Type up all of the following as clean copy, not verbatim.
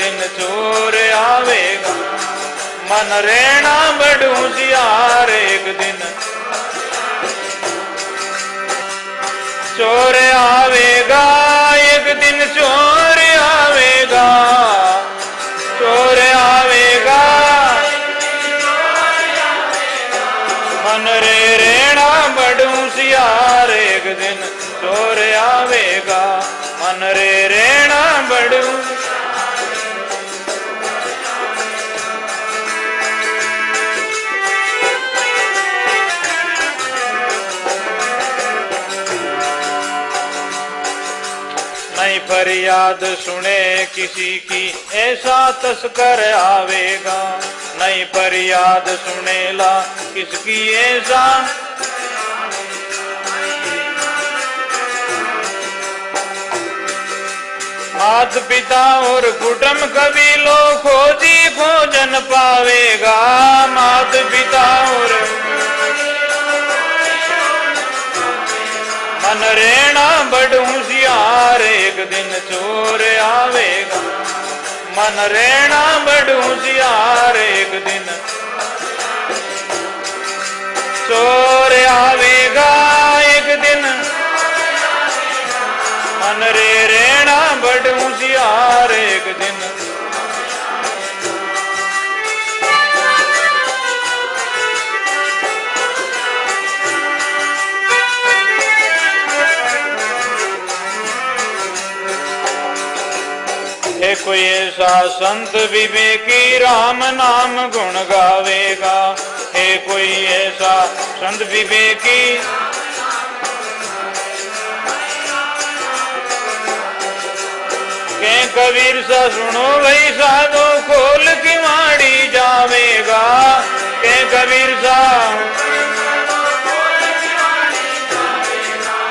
दिन चोर आवेगा। मन रहना बड़ होशियार, एक दिन चोर आवेगा, एक दिन चोर आवेगा, चोर आवेगा। मन रे रहना बड़ होशियार, एक दिन चोर आवेगा। मन रे रहना बड़ नहीं फरियाद सुने किसी की, ऐसा तस्कर आवेगा। नहीं फरियाद सुनेला किसकी ऐसा, मात पिता और कुटुंब कबीलों खोजी भोजन पावेगा। मात पिता और मन रहना बड़ होशियार, एक दिन चोर आवेगा। मन रहना बड़ होशियार, एक दिन चोर आवेगा। एक दिन मन रे रहना बड़ होशियार, एक दिन है कोई ऐसा संत विवेकी राम नाम गुण गावेगा। है कोई ऐसा संत विवेकी के कबीर सा सुनो भाई साधो खोल की माड़ी जावेगा। के कबीर सा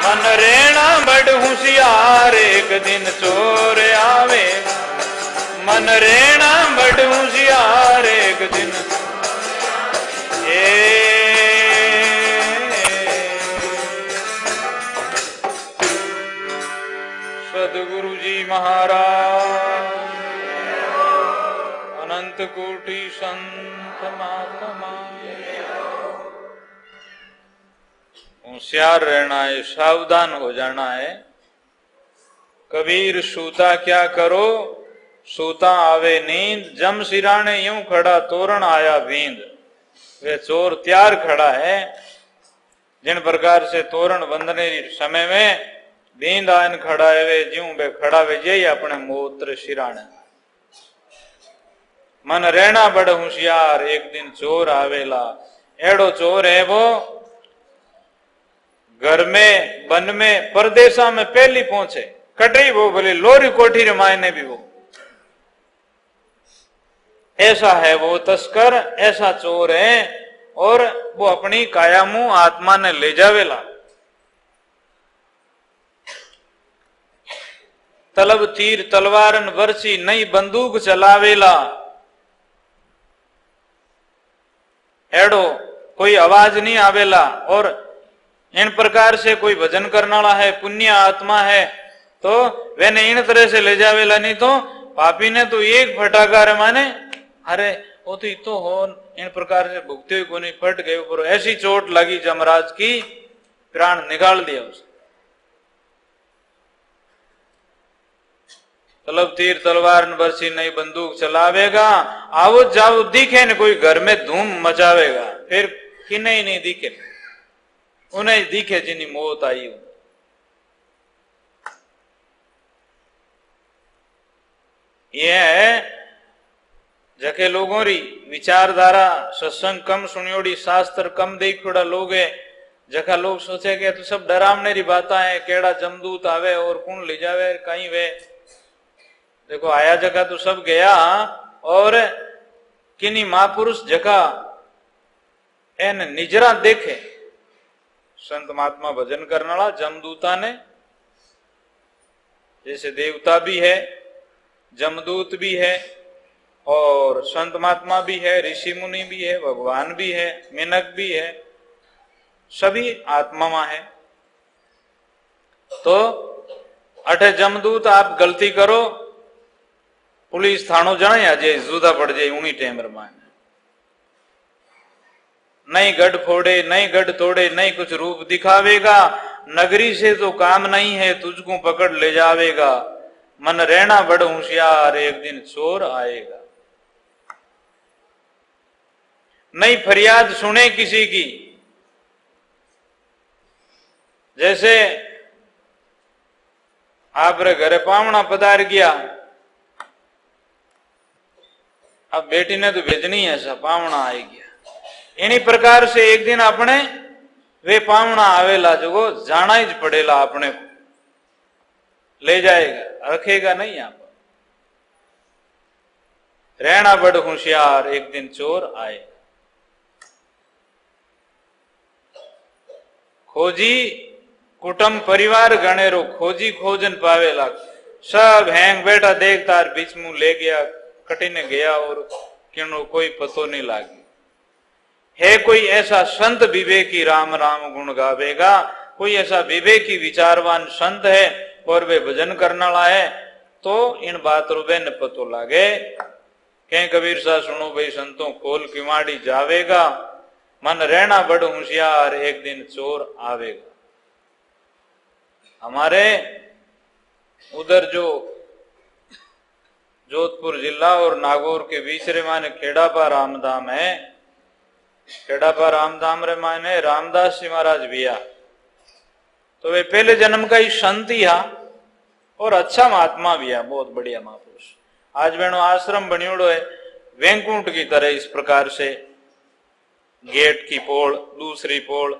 मन रहना बड़ होशियार, एक दिन चोर आवेगा। मन रहना बड़ होशियार, एक दिन सदगुरु जी महाराज, अनंत कोटि संत महात्मा। होशियार रहना है, सावधान हो जाना है। कबीर सूता क्या करो, सूता आवे नींद। जम सिराने यूं खड़ा तोरण आया बींद। वे चोर तैयार खड़ा है, जिन प्रकार से तोरण बंधने समय में बींद आयन खड़ा है, वे ज्यूं बे खड़ा वे जई अपने मूत्र सिराने। मन रहना बड़ होशियार, एक दिन चोर आवेला। एड़ो चोर है वो घर में, वन में, परदेसा में पहली पहुंचे। कटई वो बोले लोरी कोठी रे मायने भी वो ऐसा है। वो तस्कर ऐसा चोर है, और वो अपनी काया मुंह आत्मा ने ले जावेला। तलब तीर तलवारन वर्षी नई बंदूक चलावेला। एड़ो कोई आवाज नहीं आवेला। और इन प्रकार से कोई भजन करने वाला है, पुण्य आत्मा है, तो वेने इन तरह से ले जावेला। नहीं तो पापी ने तो एक फटाकार माने अरे वो तो हो, इन प्रकार से भुगते हुए को नहीं फट गए ऊपर। ऐसी चोट लगी जमराज की, प्राण निकाल दिया उसे। तलब तीर तलवार बरसी नई बंदूक चलावेगा। आवो जाओ दिखे न कोई घर में धूम मचावेगा। फिर किन्हें ही नहीं दिखे, उन्हें दिखे जिन्हें मौत आई हो। यह है जके लोगों री विचारधारा, सत्संग कम सुनियोड़ी, शास्त्र कम देखोड़ा लोग है। जका लोग सोचे कि तो सब डरावने री बाता है, केड़ा जमदूत आवे और कौन ले जावे कहीं वे। देखो आया जगह तो सब गया, और किन्हीं महापुरुष जगह एन निजरा देखे। संत महात्मा भजन करने वाला जमदूता ने, जैसे देवता भी है, जमदूत भी है, और संत महात्मा भी है, ऋषि मुनि भी है, भगवान भी है, मिनक भी है, सभी आत्मा है। तो अठे जमदूत आप गलती करो पुलिस थानो जणे आ जे जुदा पड़ जाए उन्हीं टेम रमाने नहीं गढ़ फोड़े नहीं गढ़ तोड़े नहीं कुछ रूप दिखावेगा नगरी से तो काम नहीं है तुझको पकड़ ले जावेगा मन रहना बड़ होशियार एक दिन चोर आएगा। नहीं फरियाद सुने किसी की जैसे आप रे घरे पावना पधार गया अब बेटी ने तो भेजनी है सा पावना आई गया इन्हीं प्रकार से एक दिन अपने वे पावना आवेला जो जाना ही पड़ेला अपने को ले जाएगा रखेगा नहीं यहां पर रहना बड़ होशियार एक दिन चोर आए। खोजी कुटुंब परिवार गणेरो खोजी खोजन पावेला सब हैंग बैठा देख तार बीच मुंह ले गया कटीने गया और किनो कोई पतो नहीं लागी है कोई ऐसा संत विवेकी राम राम गुण गावेगा कोई ऐसा विवेकी विचारवान संत है और वे भजन करने वाला है तो इन बात रुबे न पतो लागे कहीं कबीर सा सुनो भाई संतों खोल किवाड़ी जावेगा मन रहना बड़ होशियार एक दिन चोर आवेगा। हमारे उधर जो जोधपुर जिला और नागौर के बीच रे माने खेड़ापा रामधाम है खेड़ापा रामधाम रे माने रामदास जी महाराज भैया तो वे पहले जन्म का ही संत ही हा और अच्छा महात्मा भी है बहुत बढ़िया महापुरुष। आज बेनो आश्रम बनियोड़ो है वैकुंठ की तरह इस प्रकार से गेट की पोल दूसरी पोल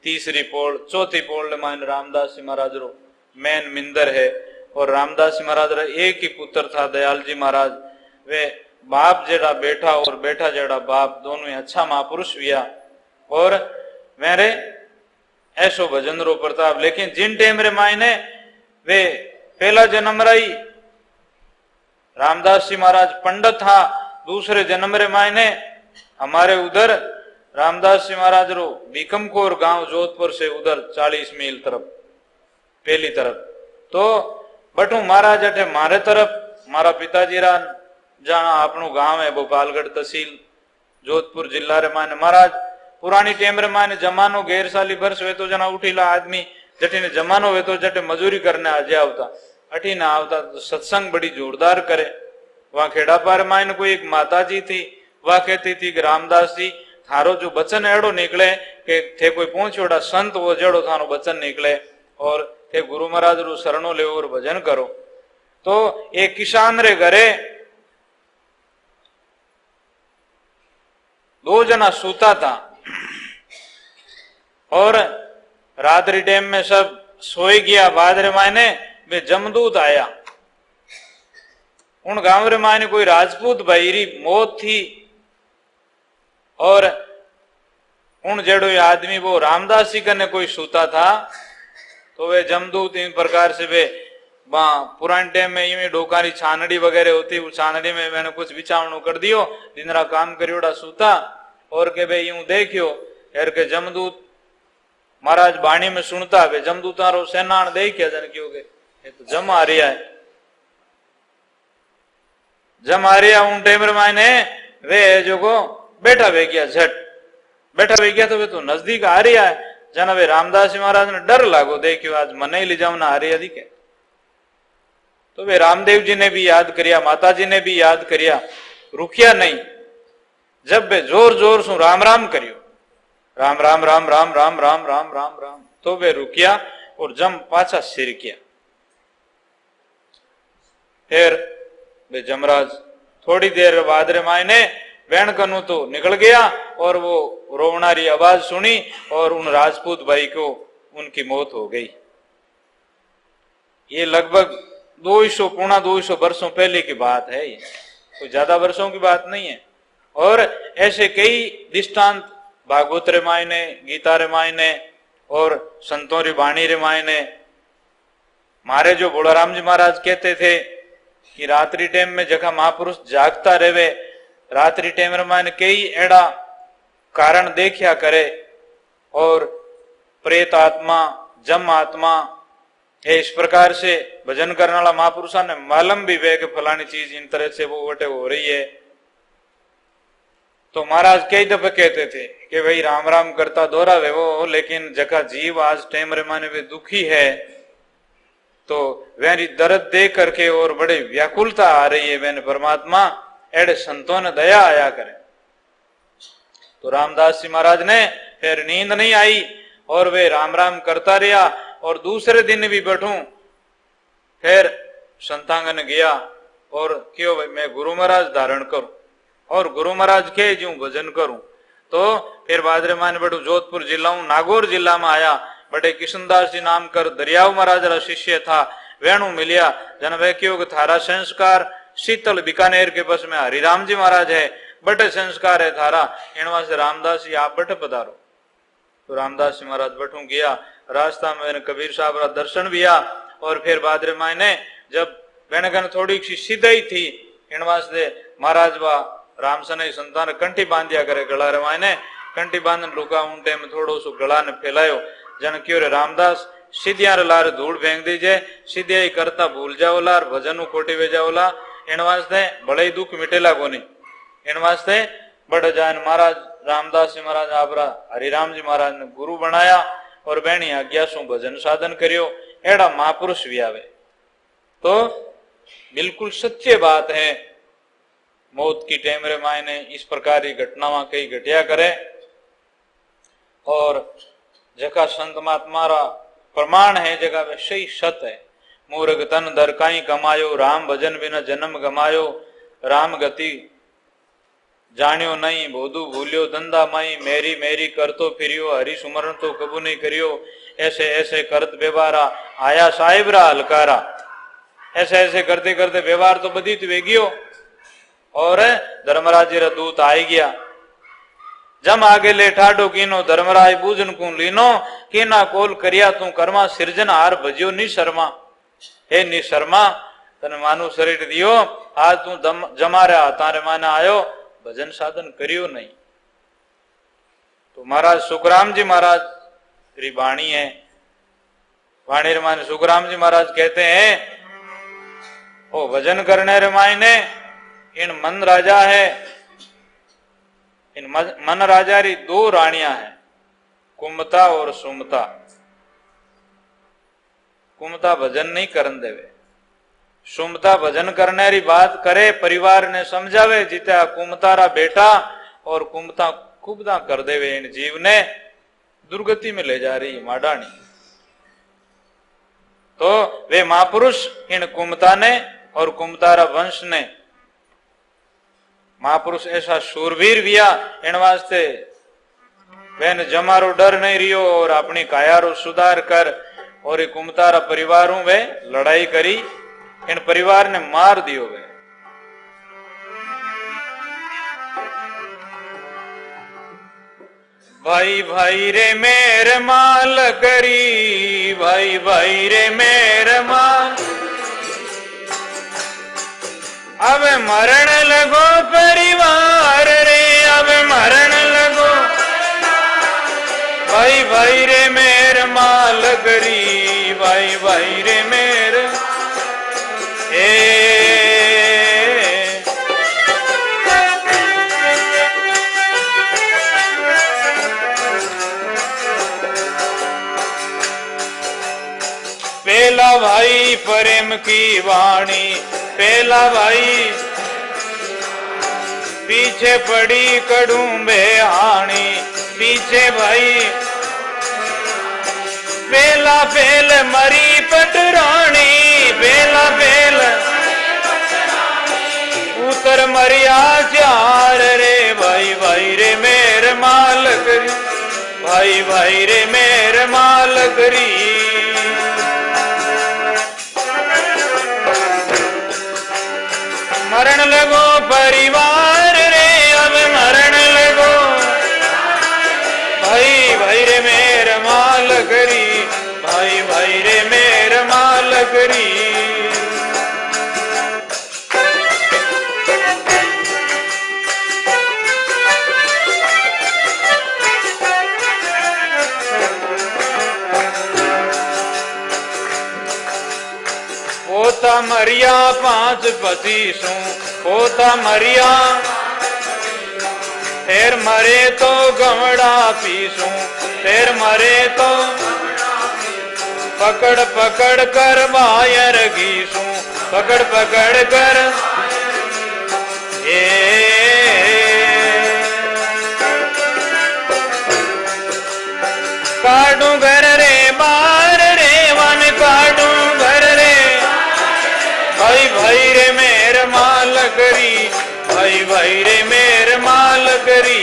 तीसरी पोल चौथी पोल मान रामदास जी महाराज रो मैन मिंदर है और रामदास जी महाराज रा एक ही पुत्र था दयाल जी महाराज वे बाप जेड़ा बेटा और बेटा जेड़ा बाप दोनों ही अच्छा महापुरुष हुआ और मेरे ऐसो भजन रो प्रताप लेकिन जिन टेम रे मायने वे पहला जन्म रही रामदास जी महाराज पंडित था दूसरे जन्म रे मायने हमारे उधर रामदास जी महाराज रो बीकमकोर गांव जोधपुर से उधर 40 मील तरफ पहली तरफ तो बटू महाराज अठे मारे तरफ मारा पिताजी रा जाना अपनो गांव है भोपालगढ़ तहसील जोधपुर जिला रे माने महाराज पुरानी टेम रे माने जमानो गैर साली वर्ष वे तो जना उठीला आदमी जटी ने जमानो वे तो जटे मजूरी करने आज आवता अठी ना आवता तो सत्संग बड़ी जोरदार करे। वहां खेड़ापार मायने कोई एक माता जी थी वह कहती थी कि रामदास जी थारो जो बचन एड़ो निकले कि थे कोई पहुंचोड़ा संत वो जड़ो थारो बचन निकले और थे गुरु महाराज रू शरणो ले और भजन करो। तो एक किसान रे घरे दो जना सूता था और रात्रि टाइम में सब सोई गया बाद रे मायने वे जमदूत आया उन गांव रे मायने कोई राजपूत भाई री मौत थी और उन जेड़ो आदमी वो रामदास जी कने कोई सूता था तो वे जमदूत इन प्रकार से वे पुराने टाइम में यूं डोकारी छानड़ी वगैरह होती उस छानड़ी में मैंने कुछ बिछावणो कर दियो दिन रात काम करियोड़ा सूता और के भाई यूं देखियो यार के जमदूत महाराज बाणी में सुनता वे जमदूता रो सेनान देखिया जन क्यों के ये तो जम आ रिया है जम आ रिया उन टाइम मायने वे जो को बैठा वे गया झट बैठा वे गया तो वे तो नजदीक आ रिया है जना वे रामदास जी महाराज ने डर लागो देखियो आज मने ले जाओ ना आ रही अधिक तो वे रामदेव जी ने भी याद करिया माता जी ने भी याद करिया रुकिया नहीं जब वे जोर जोर सु राम राम करियो राम राम राम राम राम राम राम राम राम तो वे रुकिया और जम पाछा सिर किया फिर वे जमराज थोड़ी देर बाद रे मायने वैन कनु तो निकल गया और वो रोवनारी आवाज सुनी और उन राजपूत भाई को उनकी मौत हो गई। ये लगभग 200 वर्षों पहले की बात है, ये कोई ज्यादा वर्षों की बात नहीं है। और ऐसे कई दृष्टांत भागवत रामायणे, गीता रामायणे और संतों री वाणी रामायणे। मारे जो बोलाराम जी महाराज कहते थे कि रात्रि टाइम में जगह महापुरुष जागता रहे, रात्रि टाइम रामायण कई एड़ा कारण देखिया करे और प्रेत आत्मा, जम आत्मा इस प्रकार से भजन करने वाला महापुरुषा ने मालूम भी वे कि फलानी चीज इन तरह से वो वटे हो रही है। तो महाराज कई दफे कहते थे कि भाई राम राम करता दोहरावे वो, लेकिन जका जीव आज टाइम रे माने वे दुखी है तो वेरी दर्द देख करके और बड़े व्याकुलता आ रही है वेन परमात्मा एड़े संतों ने दया आया करे। तो रामदास जी महाराज ने फिर नींद नहीं आई और वे राम राम करता रहा और दूसरे दिन भी बैठूं फिर संतांगन गया और क्यों भाई मैं गुरु महाराज धारण करूं और गुरु महाराज के जू भजन करूं। तो फिर बादरे माने बैठू जोधपुर जिला हूं नागौर जिला में आया, बड़े किशनदास जी नाम कर दरियाव महाराज रा शिष्य था, वेणु मिलिया जन वे क्यों थारा संस्कार शीतल बीकानेर के बस में हरिराम जी महाराज है, बटे संस्कार है थारा, इन वास्ते रामदास जी आप बटे पधारो। तो रामदास जी महाराज बठू गया, रास्ता में कबीर साहब का दर्शन भी आ और फिर बादरे मायने जब वेणगन थोड़ी सी सीधाई थी इन वास्ते महाराज बा राम सने संतान कंठी बांधिया करे गला रे मायने कंठी बांधन रुका ऊंटे में थोड़ो सो गला ने फैलायो जन क्यों रे रामदास सीधिया लार धूल फेंक दीजे सीधिया ही करता भूल जाओला और भजन खोटी वे जाओला, इन वास्ते बड़े ही दुख मिटेला कोनी। इन वास्ते बड़ जान महाराज रामदास जी महाराज आपरा हरिराम जी महाराज ने गुरु बनाया और बहनी आज्ञा सु भजन साधन करियो, एड़ा महापुरुष भी आवे। तो बिल्कुल सच्चे बात है, मौत की टाइम रे मायने इस प्रकार की घटनावां कई घटिया करे और जका संत महात्मा रा प्रमाण है जगह वे सही सत है। मूर्ख तन दर काई कमायो राम भजन बिना जन्म गमायो, राम गति जानियो नहीं बोधु भूलियो धंधा माई, मेरी मेरी कर तो फिरियो हरि सुमरण तो कबू नहीं करियो, ऐसे ऐसे करत व्यवहारा आया साहिब रा हलकारा। ऐसे ऐसे करते करते व्यवहार तो बदीत वेगियो और धर्मराज रा दूत आई गया, जम आगे ले ठाडो कीनो धर्मराज बूझन को लीनो, कीना कोल करिया तू कर्मा सिरजन हार भजियो नि शर्मा। हे नि शर्मा तने मानु शरीर दियो, आज तू जमा रहा तारे माने आयो भजन साधन करियो नहीं। तो महाराज सुखराम जी महाराज री वाणी है, वाणी रे माने सुखराम जी महाराज कहते हैं ओ भजन करने रे मायने इन मन राजा है, इन मन राजा री दो रानियां हैं, कुमता और सुमता। कुमता भजन नहीं करन देवे, सुमता भजन करने री बात करे परिवार ने समझावे, जीता कुमता रा बेटा और कुमता कुबदा कर देवे, इन जीव ने दुर्गति में ले जा रही माडानी। तो वे महापुरुष इन कुमता ने और कुमता रा वंश ने, महापुरुष ऐसा शूरवीर विया इन वास्ते वेन जमारो डर नहीं रियो और अपनी कायारो सुधार कर और कुमतारा परिवारों वे लड़ाई करी, इन परिवार ने मार दियो वे। भाई भाई रे मेरे माल करी, भाई भाई रे मेरे माल, अब मरण लगो परिवार रे, अब मरण लगो भाई भाई रे मेरे माल करी, भाई भाई रे मेरे पहला भाई प्रेम की वाणी, पहला भाई पीछे पड़ी कड़ूंबे हाणी, पीछे भाई बेला बेल मरी पटरानी, बेला बेल उतर मरिया चार रे, भाई भाई रे मेरे माल करी, भाई भाई रे मेरे माल करी। मरण लगो परिवार रे, अब मरण लगो भाई भाई रे मेरे माल करी, भाई भाई रे मेरे माल करी। पोता मरिया 5 पचीसों, पोता मरिया फिर मरे तो गमड़ा पीसूं, फिर मरे तो पकड़ पकड़ कर बायर घीसूं, पकड़ पकड़ कर काटू घर रे बार रे वन, काटू घर रे भाई भाई रे मेर माल करी, भाई भाई रे मेर माल करी।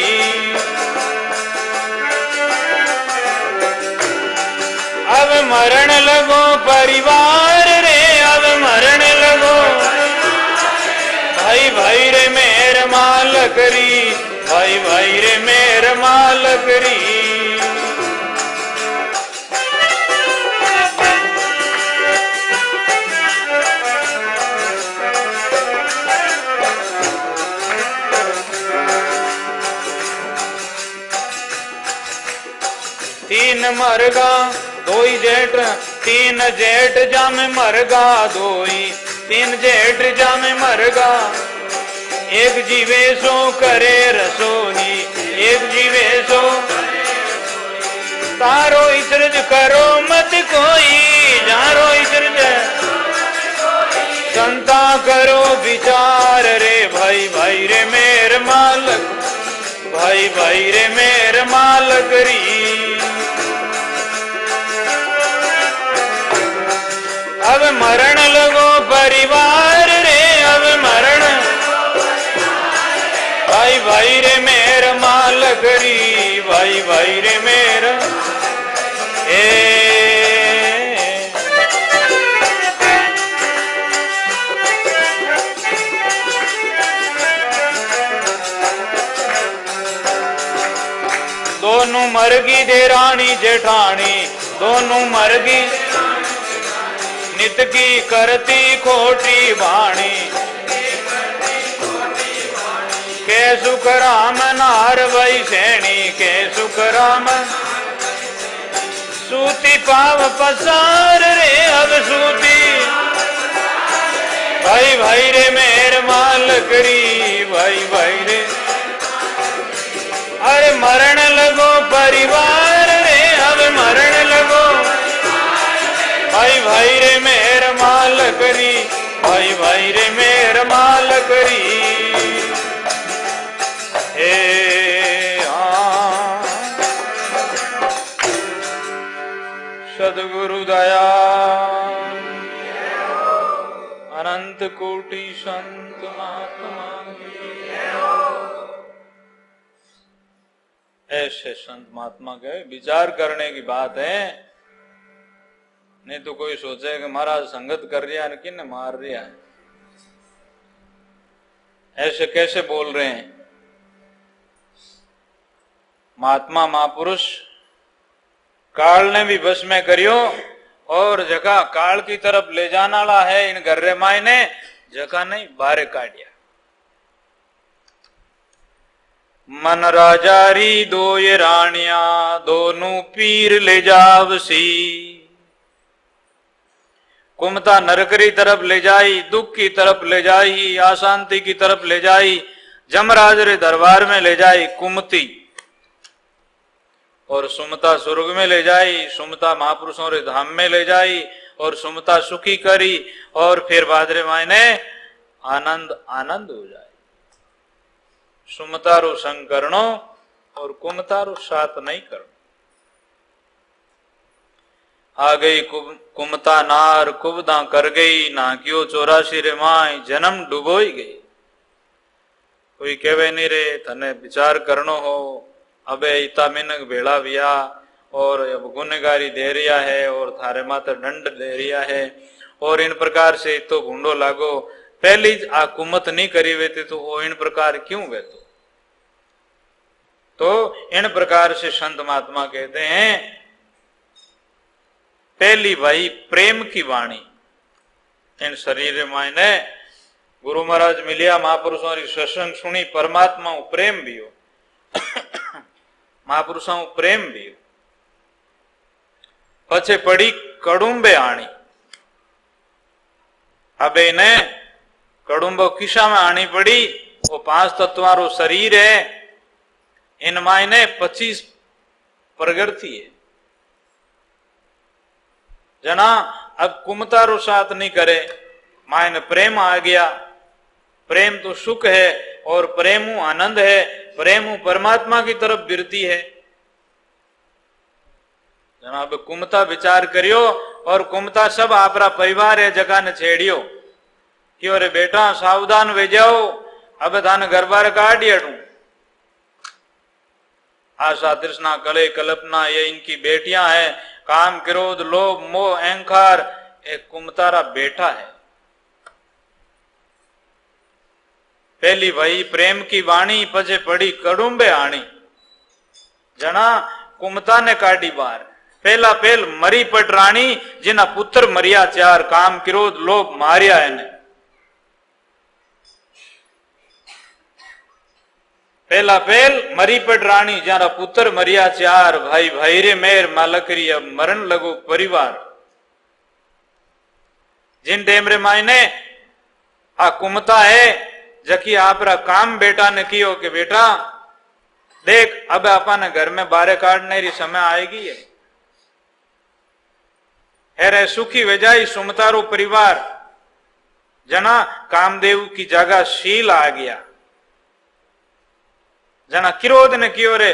अब मरण लगो परिवार रे, अब मरण लगो भाई भाई रे मेर माल करी, भाई भाई रे मेर माल करी। तीन मरगा दोई जेठ, तीन जेठ जामे मरगा दोई, तीन जेठ जामे मरगा। एक जीवे सो करे रसोई, एक जीवे सो तारो इचरज करो मत कोई, जारो इचरज संता करो विचार रे, भाई भाई रे मेर मालक, भाई भाई रे मेर मालक री। अब मरण लगो परिवार रे, अब मरण भाई भाई रे मेर मालक री, भाई भाई रे मेर दोनों मरगी देरानी जेठानी, दोनों मरगी नित की करती खोटी वाणी। के सुख राम नार वही सैनी, के सुख राम सूती पाव पसार रे, अब सूती भाई भाई रे मेर मालक री, भाई भाई रे। अरे मरण लगो परिवार रे, अब मरण लगो भाई भाई रे मेर मालक री, भाई भाई रे मेर मालक री। सद्गुरु दया अनंत कोटि संत महात्मा, ऐसे संत महात्मा के विचार करने की बात है। नहीं तो कोई सोचे कि महाराज संगत कर रिया है, किन मार रिया है, ऐसे कैसे बोल रहे हैं। महात्मा महापुरुष काल ने भी बस में करियो, और जगह काल की तरफ ले जाना ला है इन गर्रे माई ने, जगह नहीं बाहर काटिया। मन राजारी दो ये रानिया, दोनों पीर ले जावसी। कुमता नरकरी तरफ ले जाई, दुख की तरफ ले जाई, अशांति की तरफ ले जाई, जमराज रे दरबार में ले जाई कुमती, और सुमता स्वर्ग में ले जाई, सुमता महापुरुषों रे धाम में ले जाई, और सुमता सुखी करी, और फिर बादरे मायने आनंद आनंद हो जाए। सुमतारो संग करनो और कुमतारो साथ नहीं करनो। आ गई कुमता नार कुबदा कर गई, ना क्यों 84 रे माई जन्म डुबोई गई। कोई कहवे नहीं रे तने विचार करनो हो, अबे इता मिनक भेड़ा विया और अब गुनगारी दे रिया है और थारे माथे दंड दे रिया है, और इन प्रकार से तो भूंडो लागो। पहली आ कुमत नहीं करी वेती तो वो इन प्रकार क्यों वेतो। तो इन प्रकार से संत महात्मा कहते हैं, पहली भाई प्रेम की वाणी इन शरीर मायने गुरु महाराज मिलिया, महापुरुषों की सत्संग सुनी, परमात्मा प्रेम भी हो, महापुरुषों प्रेम भी हो। पछे पड़ी कड़ुंबे आणी, अब इन्हें कड़ुंबो किशा में आनी पड़ी। वो 5 तत्वारो शरीर है, इन मायने 25 प्रकृति है। जना अब कुमतारो साथ नहीं करे, मायने प्रेम आ गया। प्रेम तो सुख है और प्रेम आनंद है, प्रेम परमात्मा की तरफ बिरती है। जनाब कुमता विचार करियो और कुमता सब आपरा परिवार है जगह ने छेड़ियो कि अरे बेटा सावधान वे जाओ, अब थाने घर बार काट दियाड़ू। आशा तृष्णा कले कल्पना ये इनकी बेटियां हैं। काम क्रोध लोभ मोह अहंकार एक कुमतारा बेटा है। पहली वही प्रेम की वाणी पजे पड़ी कड़ुंबे आणी। जना कुमता ने काटी बार पहला पहल मरी पटराणी जिना पुत्र मरिया चार। काम क्रोध लोभ मारिया है ने। पहला पहल मरी पटराणी जरा पुत्र मरिया चार। भाई भाई रे मेर मालकरी अब मरण लगो परिवार। जिन टेम रे मायने आ कुमता है जकी आपरा काम बेटा ने कियो कि बेटा देख अब अपन घर में बारे काटने री समय आएगी है। हेरे सुखी वेजाई सुमतारो परिवार। जना कामदेव की जगह शील आ गया। जना किरोध ने कियो रे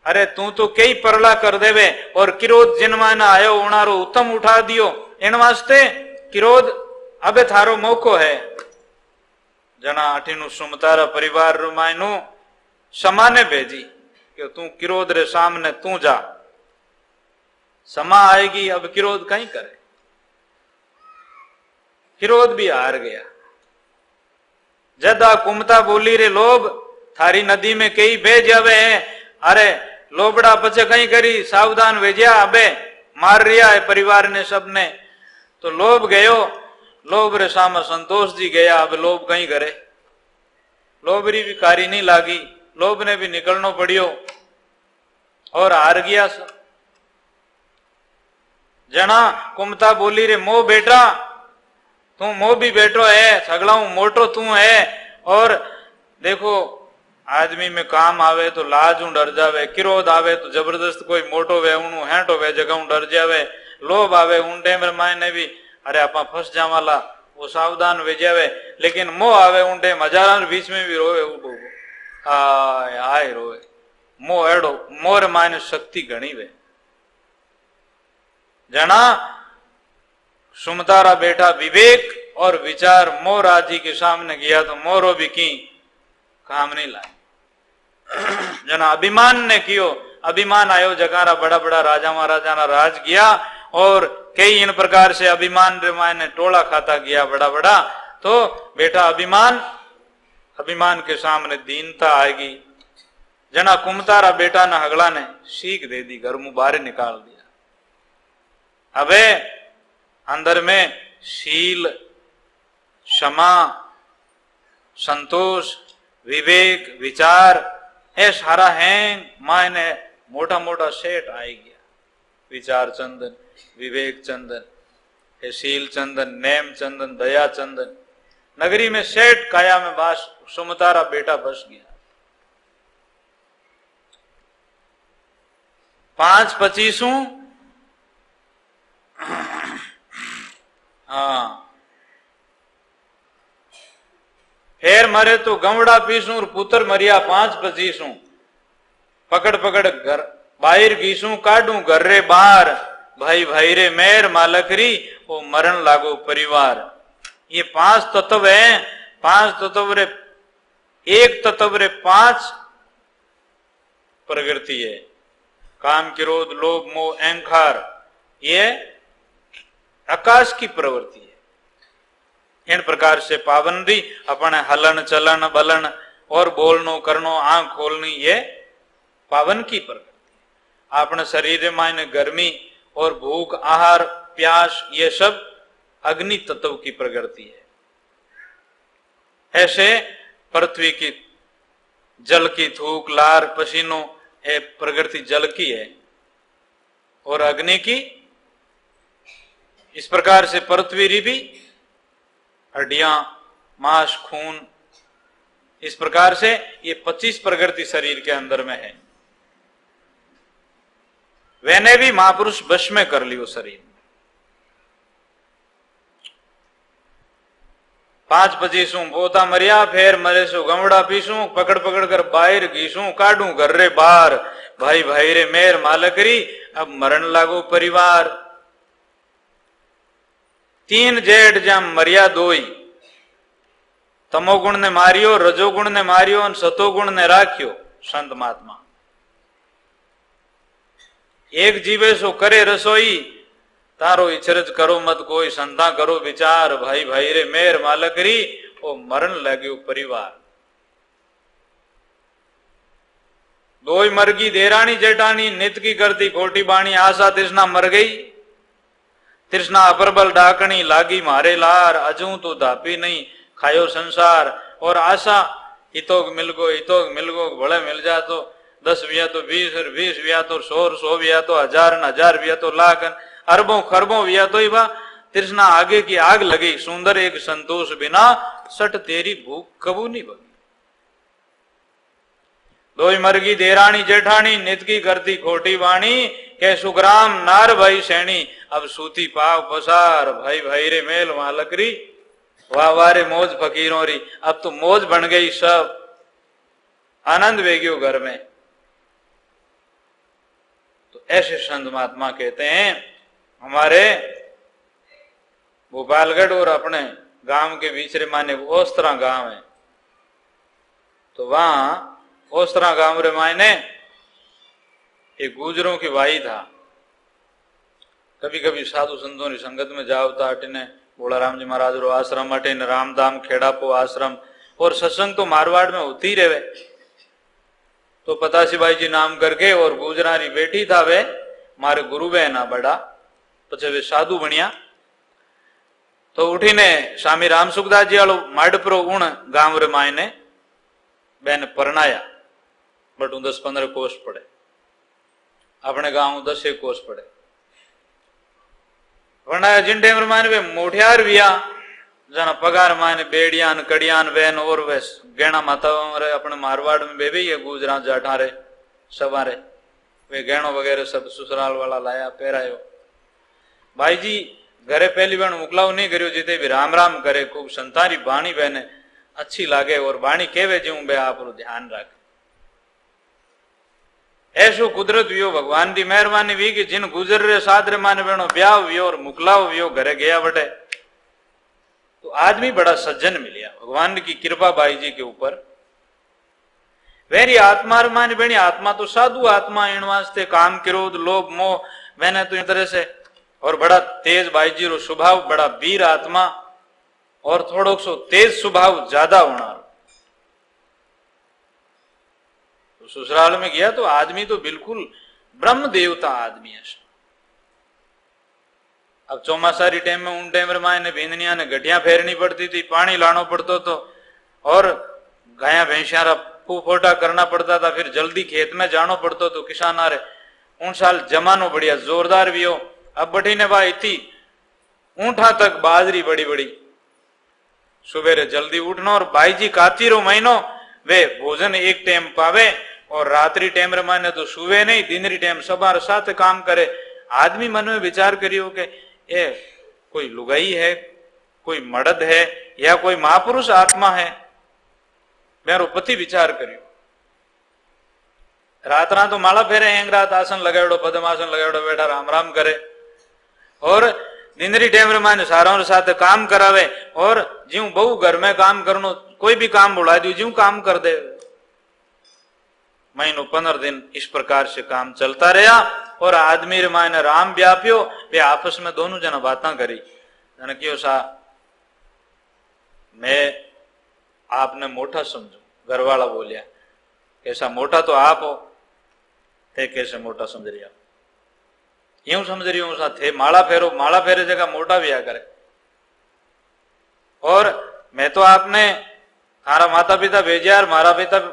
अरे तू तो कई परला कर देवे और किरोध जिन मायने आयो उनारो उत्तम उठा दियो। इन वास्ते किरोध अबे थारो मौको है। जना अठीनु सुमतारा परिवार रुमायनु समाने भेजी कि तू किरोध रे सामने तू जा। समा आएगी अब किरोध कहीं करे। किरोध भी हार गया। जदा कुमता बोली रे लोभ थारी नदी में कई बह जावे हैं। अरे लोबड़ा पचे कहीं करी सावधान भेजिया अबे मार रिया है परिवार ने सबने। तो लोभ गयो। लोभ रे सामे संतोष जी गया। अब लोभ कहीं करे। लोभ री भी कारी नहीं लागी। लोभ ने भी निकलनो पड़ियो और हार गया। जना कुमता बोली रे मो बेटा तू मो भी बेटो है सगलाऊ मोटो तू है। और देखो आदमी में काम आवे तो लाज ऊ डर जावे। किरोध आवे तो जबरदस्त कोई मोटो वे ऊनु हेंटो वे जगह डर जावे। लोभ आवे उन टेम मायने भी अरे आपा फंस जावाला वो सावधान वे जावे। लेकिन मोह आवे उन टेम हजारां बीच में भी रोवे उठो आय रोवे। मोह एड़ो मोर मायने शक्ति घणी वे। जना सुमतारा बेटा विवेक और विचार मोराजी के सामने गया तो मोरो भी की काम नहीं लाए। जना अभिमान ने कियो। अभिमान आयो जगारा बड़ा बड़ा राजा महाराजा ना राज किया और कई इन प्रकार से अभिमान ने टोला खाता गया बड़ा बड़ा। तो बेटा अभिमान के सामने दीनता आएगी। जना कुमतारा बेटा ना हगला ने सीख दे दी घर मुंह बाहर निकाल दिया। अबे अंदर में शील क्षमा संतोष विवेक विचार ये सारा है मायने मोटा मोटा सेठ आ गया। विचार चंदन विवेक चंदन हे शील चंदन नेम चंदन दया चंदन। नगरी में सेठ काया में बास सुमतारा बेटा बस गया। 5-25 हाँ फेर मरे तो गमड़ा पीसू और पुत्र मरिया 5-25 पकड़ पकड़ घर बाहर गीसू काटू घर रे बाहर। भाई भाई रे मेर मालकरी वो मरण लागो परिवार। ये 5 तत्व है। 5 तत्व रे एक तत्व रे 5 प्रकृति है। काम क्रोध लोभ मोह अहंकार ये आकाश की प्रवृत्ति है। इन प्रकार से पावन री अपने हलन चलन बलन और बोलनो करनो आंख खोलनी ये पावन की प्रकृति। अपने शरीर मायने गर्मी और भूख आहार प्यास ये सब अग्नि तत्व की प्रकृति है। ऐसे पृथ्वी की जल की थूक लार पसीनो ये प्रकृति जल की है और अग्नि की। इस प्रकार से पृथ्वी भी हड्डियां, मांस, खून, इस प्रकार से ये 25 प्रकृति शरीर के अंदर में है। मैंने भी महापुरुष वश में कर लियो शरीर। 5-25 पोता मरिया, फिर मरे सो गमड़ा पीसू, पकड़ पकड़ कर बाहर घीसू, काटू घर रे बार, भाई भाई रे मेर मालकरी, अब मरण लागो परिवार। 3 जेठ जम मरिया दोई, तमोगुण ने मारियो, रजोगुण ने मारियो और सतोगुण ने राख्यो। संत महात्मा एक जीवे सो करे रसोई, तारो इचरज करो मत कोई, संता करो विचार, भाई भाई रे मेर मालकरी, ओ मरण लग्यो परिवार। दोई मरगी देरानी जेठानी, नित की करती खोटी बाणी, आशा तृष्णा मर गई, तृष्णा अप्रबल डाकणी, लागी मारे लार, अजू तो धापी नहीं खायो संसार। और आशा हितोग मिल गो भले मिल जा तो 10 विया तो 20 और 20 विया तो 100 विया तो 1000 विया तो लाख, अरबों खरबों विया तो ही बा तृष्णा आगे की आग लगी, सुंदर एक संतोष बिना, सट तेरी भूख कबू नहीं बगी। दोई मरगी देरानी जेठानी, नित की करती खोटी वाणी, के सुग्राम नार भाई सैनी, अब सूती पाव पसार, भाई भाई रे मेल मालकरी, वाह वारे मौज फकीरों री, अब तो मौज बन गई सब, आनंद वेगियो घर में। तो ऐसे संत महात्मा कहते हैं। हमारे भोपालगढ़ और अपने गांव के बीच रे माने ओस्त्रा गांव है, तो वहां ओस्त्रा गांव रे मायने एक गुजरों की भाई था। कभी कभी साधु संतों की संगत में जाओ तो अटने बोला राम जी महाराज रो आश्रम, अटेन रामधाम खेड़ापो आश्रम, और सत्संग तो मारवाड़ में होती रहे। तो पतासी भाई जी नाम करके, और गुजरारी बेटी था वे मारे गुरु बहन ना बड़ा, पछे वे साधु बनिया। तो उठीने स्वामी राम सुखदास जी वालो माडपरो उण गांव रे मायने बेन परनाया, बट 10-15 कोस पड़े, अपने गांव 10 कोस पड़े। वरना जिन टेम माने वे मोठियार विया, जना पगार माने बेड़ियान कड़ियान बहन, और वे गहना माता रे अपने मारवाड़ में बेबी ये गुजरात जाठारे सवारे वे गहनों वगैरह सब ससुराल वाला लाया पहरायो। भाई जी घरे पहली बार मुकलाव नहीं करियो, जिते भी राम राम करे, खूब संतारी बाणी बहने अच्छी लागे, और बाणी केवे जीव बे आप ध्यान रखे। ऐसो कुदरत वियो, भगवान की मेहरबानी भी कि जिन गुजर रे साथ रे माने बहनों ब्याह वियो और मुकलाव वियो घरे गया बटे, तो आदमी बड़ा सज्जन मिलिया भगवान की कृपा भाई जी के ऊपर। वेरी आत्मा मानी बनी, आत्मा तो साधु आत्मा, इन वास्ते काम क्रोध लोभ मोह मैंने तो इस तरह से, और बड़ा तेज भाई जी रो स्वभाव, बड़ा वीर आत्मा, और थोड़ो सो तेज स्वभाव ज्यादा होना। तो ससुराल में गया तो आदमी तो बिल्कुल ब्रह्म देवता आदमी है। अब चौमासारी टाइम में उन टाइम मायने भेंदनिया ने गठिया फेरनी पड़ती थी, पानी लाना पड़ता तो, और गाया भैंसिया फू फोटा करना पड़ता था, फिर जल्दी खेत में जाना पड़ता तो किसान आ रहे। उन साल जमानो बढ़िया जोरदार भी हो। अब बठी ने भाई थी ऊंठा तक बाजरी बड़ी बड़ी, सुबेरे जल्दी उठना, और भाई जी कातीरो महीनो वे भोजन एक टाइम पावे, और रात्रि टाइम रे माने तो सुबह नहीं, दिन री टाइम सबार साथ काम करे। आदमी मन में विचार करियो कि ये कोई लुगाई है, कोई मर्द है, या कोई महापुरुष आत्मा है। मेरो पति विचार करियो, रात तो माला फेरे, हेंग रात आसन लगाड़ो, पद्मासन लगाड़ो, बैठा राम राम करे, और निंदरी टाइम रे माने सारों साथ काम करावे, और ज्यों बहु घर में काम करनो, कोई भी काम बुला दियो ज्यों काम कर दे। महीनों 15 दिन इस प्रकार से काम चलता रहा, और आदमी रे माने राम व्याप्यो, वे आपस में दोनों जना बातें करी। जन क्यों सा मैं आपने मोटा समझू, घरवाला बोलिया, कैसा मोटा तो आप हो, थे कैसे मोटा समझ रिया, यूं समझ रही हूं सा थे माला फेरो, माला फेरे जगह मोटा भी आ करे, और मैं तो आपने थारा माता पिता भेजिया,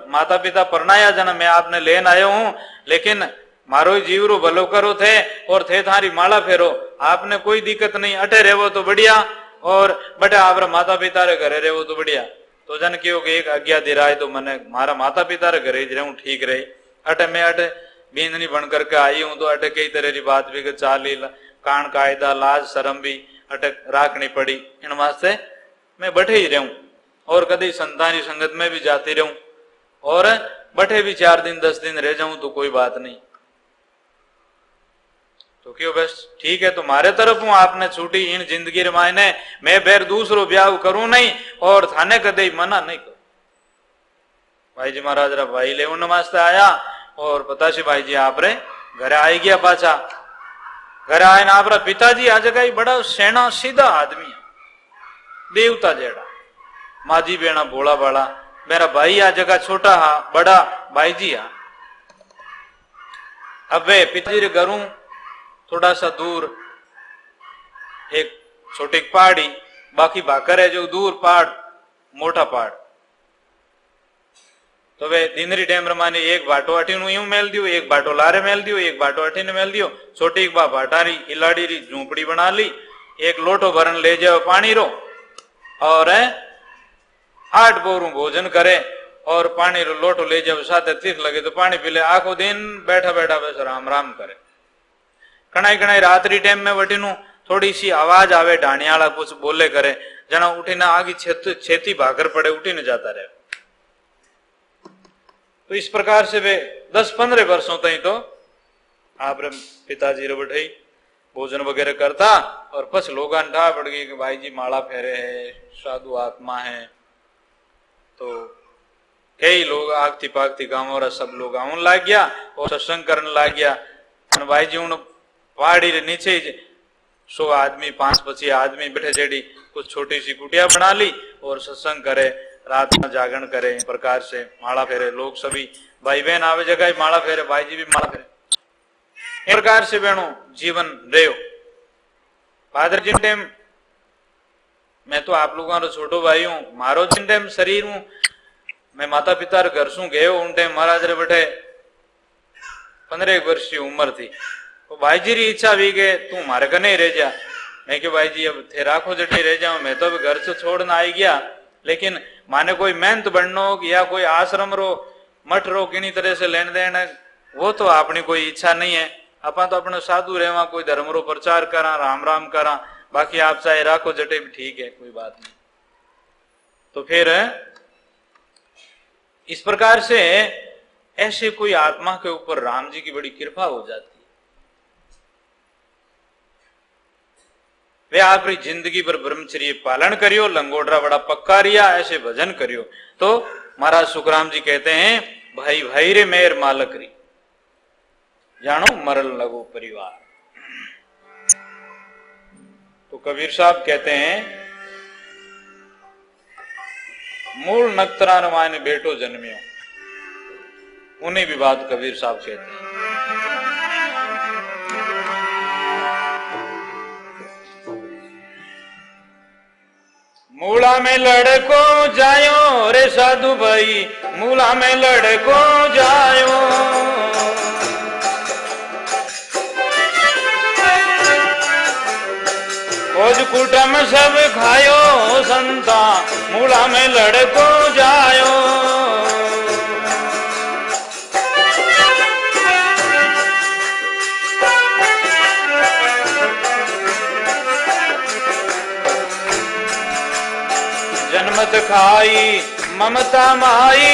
माता पिता परनाया जना मैं आपने लेन आयो हूं, लेकिन मारो जीव रो भलो करो थे, और थे थारी माला फेरो, आपने कोई दिक्कत नहीं, अटे रहो तो बढ़िया, और बटे आप माता पिता रे घरे रहे वो तो बढ़िया। तो जन क्यों कि एक आज्ञा दे रहा है तो मैंने मारा माता पिता रे घरे रहूं ठीक रहे। अटे मैं अटे बींदनी बन करके आई हूं तो अटे कई तरह की बात भी चाली कान कायदा लाज शर्म भी अटे राखनी पड़ी। इन वास्ते मैं बैठे ही रहूं और कभी संतान की संगत में भी जाती रहूं और बैठे भी 4 दिन 10 दिन रह जाऊं तो कोई बात नहीं। तो क्यों बस ठीक है तुम्हारे तरफ हूं आपने छूटी इन जिंदगी रे मायने मैं फिर दूसरो ब्याह करूं नहीं और थाने कदे मना नहीं करूं। भाई जी महाराज रा भाई ले उन वास्ते आया और पताशी भाई जी आप रे घरे आई गया पाछा। घरे आए ना आप पिताजी आज का बड़ा सेना सीधा आदमी है देवता जेड़ा माजी बेना भोला भाला। मेरा भाई आ जगह छोटा हा बड़ा भाई जी हा। अब वे पिताजी रे घरों थोड़ा सा दूर एक छोटी पहाड़ी बाकी भाकर है जो दूर पहाड़ मोटा पहाड़। तो वे दिनरी टाइम रमाने एक बाटो अठीनु यूं मेल दियो एक बाटो लारे मेल दियो एक बाटो अठीने मेल दियो। छोटी बा भाटारी इलाड़ी री झूंपड़ी बना ली एक लोटो भरन ले जाओ पानी रो और 8 बोरू भोजन करे और पानी रो लोटो ले जाओ साथ तीख लगे तो पानी पी ले। आखो दिन बैठा बैठा बस राम राम करे। कणाई कणाई रात्रि टाइम में वटीनु थोड़ी सी आवाज आवे ढाणियाला कुछ बोले करे जना उठीने आगी छेती भाकर पड़े उठीने जाता रहे। तो इस प्रकार से वे 10-15 वर्षों तक तो आप पिताजी रे बैठे भोजन वगैरह करता और पछ लोग ठा पड़ गई कि भाई जी माला फेरे है साधु आत्मा है। तो कई लोग आगती पागती गांव और सब लोग आउन लाग गया और सत्संग करने लाग गया। भाई जी उन पहाड़ी रे नीचे 100 आदमी 5-25 आदमी बैठे जेडी कुछ छोटी सी कुटिया बना ली और सत्संग करे रात में जागरण करे। इस प्रकार से माला फेरे लोग सभी भाई बहन आवे जगह माला फेरे भाई जी भी माला फेरे। इस प्रकार से बहनों जीवन रहो। फादर जिन टाइम मैं तो आप लोगों का छोटो भाई हूं मारो जिन टाइम शरीर हूं मैं माता पिता घर सू गयो उन टाइम महाराज रे बैठे 15 वर्ष की उम्र थी। तो भाई जी री इच्छा भी के तू मारे का नहीं रह जा। मैं कि भाई जी अब थे राखो जटी रह जाऊं मैं तो घर से छोड़ना आई गया लेकिन माने कोई मेहनत बननो या कोई आश्रम रो मठ रो किनी तरह से लेन देन वो तो अपनी कोई इच्छा नहीं है। अपन तो अपने साधु रहवा कोई धर्म रो प्रचार करा राम राम करा बाकी आप चाहे राखो जटे भी ठीक है कोई बात नहीं। तो फिर इस प्रकार से ऐसे कोई आत्मा के ऊपर राम जी की बड़ी कृपा हो जाती है। वे आपकी जिंदगी भर ब्रह्मचर्य पालन करियो लंगोडरा बड़ा पक्का रिया ऐसे भजन करियो। तो महाराज सुखराम जी कहते हैं भाई भाई रे मेर मालक री जानो मरल लगो परिवार। तो कबीर साहब कहते हैं मूल नक्तरा मायने बेटो जन्मियो उन्हीं भी बात कबीर साहब कहते हैं। मूला में लड़को जायो रे साधु भाई मूला में लड़को जायो। खोज कुटम सब खायो संता मूला में लड़को जायो। जन्मत खाई ममता माई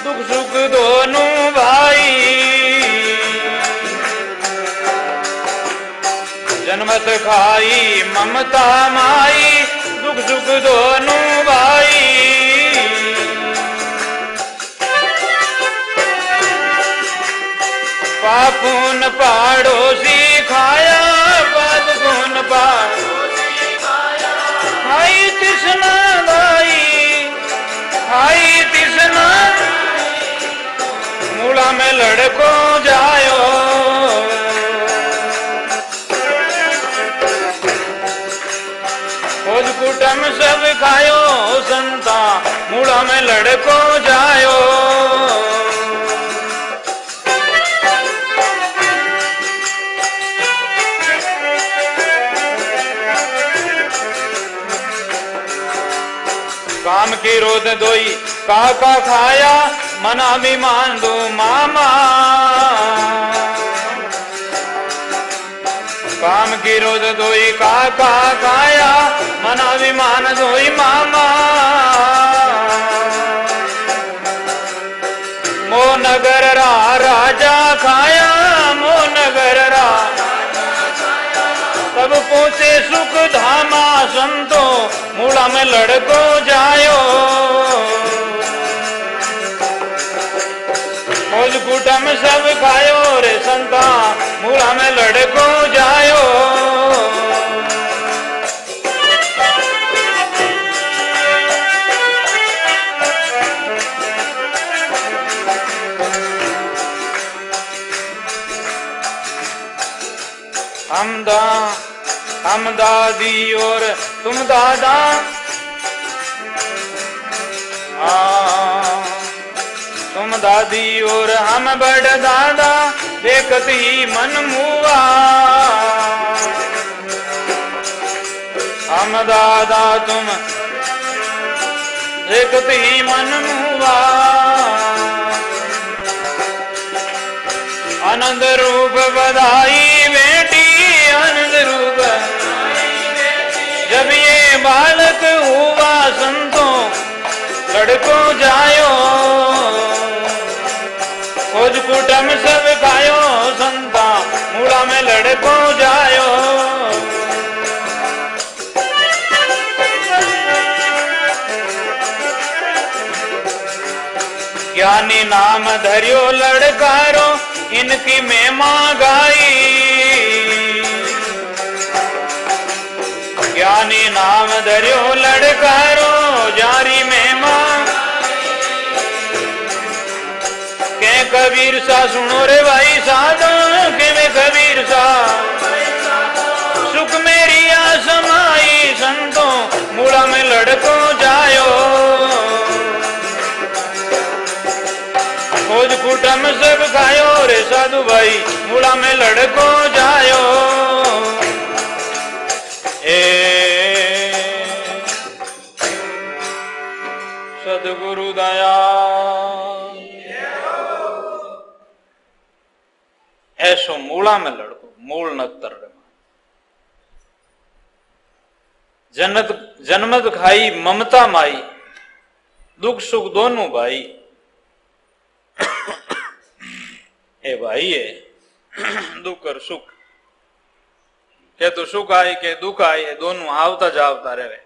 दुख सुख दोनों भाई। जन्मत खाई ममता माई दुख सुख दोनों भाई। पापून पाड़ोसी खाया पद गुण पाड़ोसी खाया। खाई तिसना खाई तिसना मूला में लड़को जायो। खोज कुटम सब खायो संता मूला में लड़को जायो। काम की रोध दोई काका खाया मन अभिमान दो मामा। काम की रोध दोई काका खाया मन अभिमान दोई मामा। मो नगर रा राजा खाया मो नगर रा तब पहुंचे सुख धामा संतो मूला में लड़को जायो। खोज कुटम सब खायो रे संता मूला में लड़को जायो। हम दादी और तुम दादा तुम दादी और हम बड़ दादा देखत ही मन मुआ। हम दादा तुम देखत ही मन मुआ। आनंद रूप बधाई बेटी आनंद रूप जब ये बालक हुआ संतों लड़को जायो। खोज कुटम सब खायो संता मूला में लड़को जायो। ज्ञानी नाम धरियो लड़कारो इनकी महिमा गाई। ज्ञानी नाम धरियो लड़कारो जारी महिमा। के कबीर सा सुनो रे भाई साधो के में कबीर सा सुख मेरी आसमाई संतों मूला में लड़को जायो। खोज कुटम सब खायो रे साधु भाई मूला में लड़को जायो। सदगुरु दया ऐसो मूला में लड़को मूल नत्तर जन्मत खाई ममता माई दुख सुख दोनों भाई। ए भाई है दुख और सुख के तो सुख आए के दुख आए दोनों आवता जावता रहे।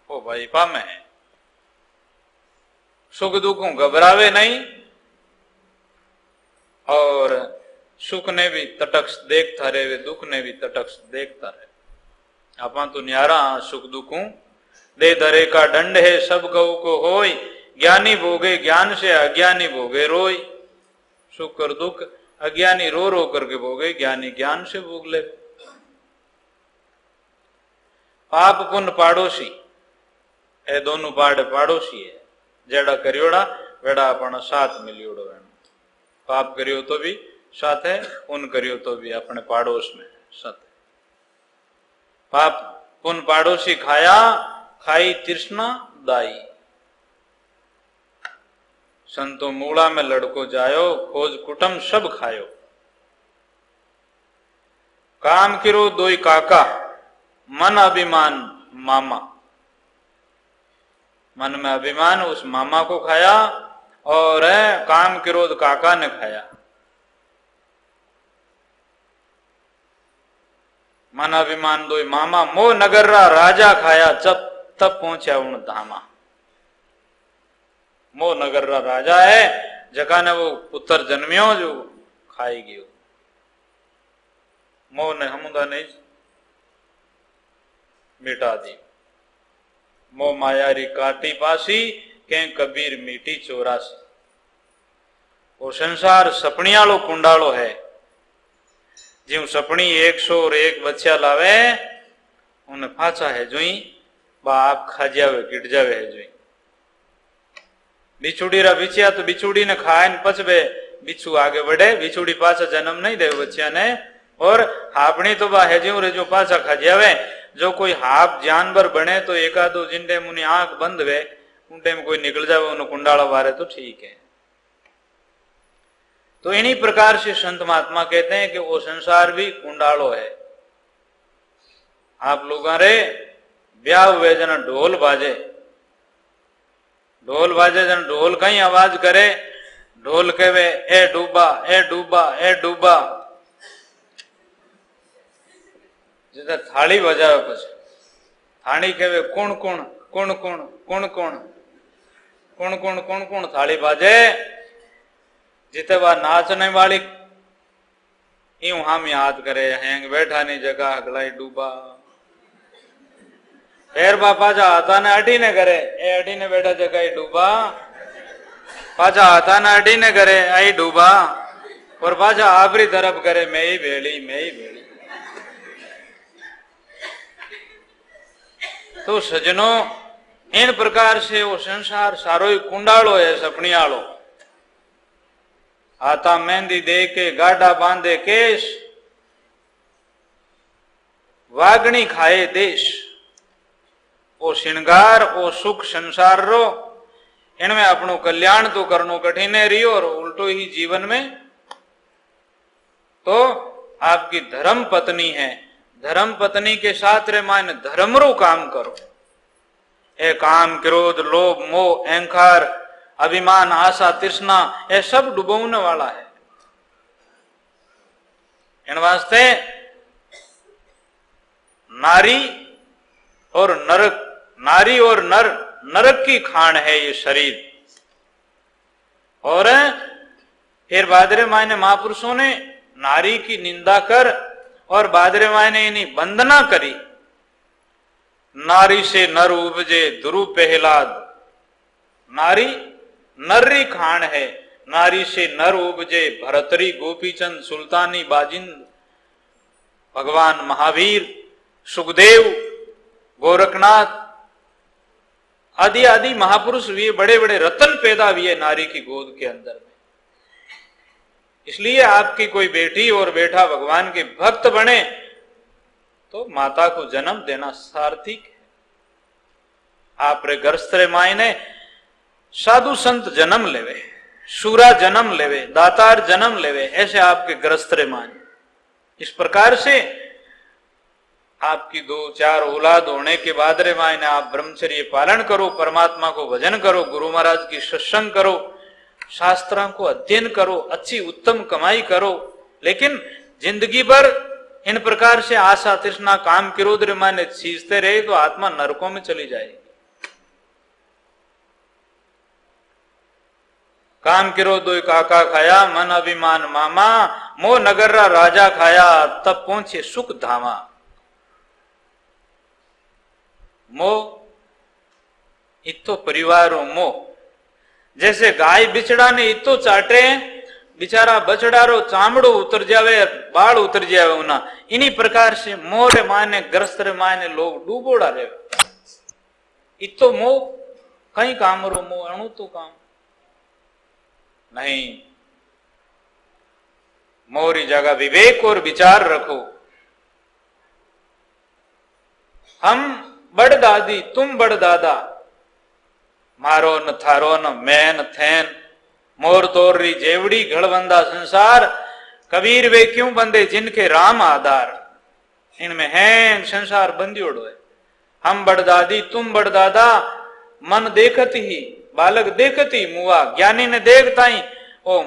ओ भाई पामे है सुख दुखों घबरावे नहीं और सुख ने भी तटस्थ देखता रहे दुख ने भी तटस्थ देखता रहे। आपा तो न्यारा सुख दुखों दे धरे का दंड है सब गऊ को होय। ज्ञानी भोगे ज्ञान से अज्ञानी भोगे रोय। सुख और दुख अज्ञानी रो रो करके भोगे ज्ञानी ज्ञान से भोग ले। पाप पुण्य पाड़ोसी ए दोनों पाड़ोसी है। जेड़ा करियोड़ा वेड़ा अपना साथ मिलियोड़ो है। पाप करियो तो भी साथ है पुण्य करियो तो भी अपने पाड़ोस में साथ है। पाप पुण्य पाड़ोसी खाया खाई तृष्णा दाई। संतो मूला में लड़को जायो खोज कुटम सब खायो। काम किरो दोई काका मन अभिमान मामा। मन में अभिमान उस मामा को खाया और काम क्रोध काका ने खाया। मन अभिमान दोई मामा मो नगर रा राजा खाया जब तब पहुंचा उन धामा। मो नगर रा राजा है जका ने वो पुत्र जन्मियो जो खाई गयो। मोह ने हमुदा नहीं मिटा दी। मोह मायारी काटी पासी के कबीर मीठी 84। वो संसार सपनियालो कुंडालो है। ज्यों सपनी 101 बच्चा लावे उन्हें फाचा है जोई बाप खा जावे गिट जावे है जोई। बिछुड़ी रा बिछिया तो बिछुड़ी ने खाए न पचबे बिच्छू आगे बढ़े। बिछुड़ी पाचा जन्म नहीं दे बच्चा ने। और हापनी तो बा है ज्यों रे जो पाचा खा जावे। जो कोई हाप जानवर बने तो एकादो जिंडे मुनि आंख बंद वे कुंडे में कोई निकल जाए उन्हें कुंडाला बारे तो ठीक है। तो इन्हीं प्रकार से संत महात्मा कहते हैं कि वो संसार भी कुंडालो है। आप लोग रे ब्याह हुए जन ढोल बाजे, ढोल बाजे जन ढोल कहीं आवाज करे, ढोल कहे ए डूबा ए डूबा ए डूबा। जैसे थाली बजावे पछ थाली कहे कुण कुण कुण कुण कुण कुण कुण कुण कुण कुण थाली बाजे। जिते वह नाचने वाली यूं हम याद करे हैंग बैठा नहीं जगह अगला डूबा। फिर बापा जा आता ने अडी ने करे ए अडी ने बैठा जगह डूबा। पाजा आता ने अडी ने करे आई डूबा। और पाजा आबरी तरफ करे मैं ही भेड़ी मैं ही भेड़ी। तो सजनों इन प्रकार से वो संसार सारो ही कुंडालो है, सपनी आलो। आता मेहंदी दे के गाडा बांधे केश, वागणी खाए देश। ओ श्रृंगार ओ सुख संसार रो, इनमें अपनो कल्याण तो करनो कठिन है रही और उल्टो ही जीवन में तो आपकी धर्म पत्नी है, धर्म पत्नी के साथ रे मान धर्मरो काम करो। ए काम क्रोध लोभ मोह अहंकार अभिमान आशा तृष्णा ये सब डुबोने वाला है। इन वास्ते नारी और नरक, नारी और नर, नरक की खान है ये शरीर। और फिर बादरे मायने महापुरुषों ने नारी की निंदा कर और बादरे मायने इन्हीं वंदना करी। नारी से नर उपजे दुरु पहलाद, नारी नर्री खान है, नारी से नर उपजे भरतरी गोपीचंद सुल्तानी बाजिंद, भगवान महावीर सुखदेव गोरखनाथ आदि आदि महापुरुष भी बड़े बड़े रतन पैदा हुए नारी की गोद के अंदर में। इसलिए आपकी कोई बेटी और बेटा भगवान के भक्त बने तो माता को जन्म देना सार्थक है। आप रे गर्स्त्रे मायने साधु संत जन्म लेवे, सूरा जन्म लेवे, दातार जन्म लेवे, ऐसे आपके ग्रस्त्रे माने। इस प्रकार से आपकी 2-4 औलाद होने के बाद रे मायने आप ब्रह्मचर्य पालन करो, परमात्मा को भजन करो, गुरु महाराज की सत्संग करो, शास्त्रों को अध्ययन करो, अच्छी उत्तम कमाई करो। लेकिन जिंदगी भर इन प्रकार से आशा तृष्णा काम क्रोध रे माने सींचते रहे तो आत्मा नरकों में चली जाएगी। काम क्रोध दो काका खाया, मन अभिमान मामा, मोह नगर्रा राजा खाया, तब पहुंचे सुख धामा। मोह इतो परिवारों मोह, जैसे गाय बिछड़ा ने इतो चाटे, बिचारा बछड़ारो चामड़ो उतर जावे, बाल उतर जावे उना। इन्हीं प्रकार से मोह माने ग्रस्त माने लोग डूबोड़ा रहे। इतो मोह कहीं काम रो मोह अणु तो काम नहीं। मोरी जगह विवेक और विचार रखो। हम बड़ दादी तुम बड़ दादा, मारो न थारो न मैं न थैन, मोर तोरी जेवड़ी घड़बंदा संसार, कबीर वे क्यों बंदे जिनके राम आधार। इनमें है संसार बंदियोड़ो है। हम बड़ दादी तुम बड़ दादा, मन देखत ही बालक देखत ही मुआ, ज्ञानी ने देखता ही ओ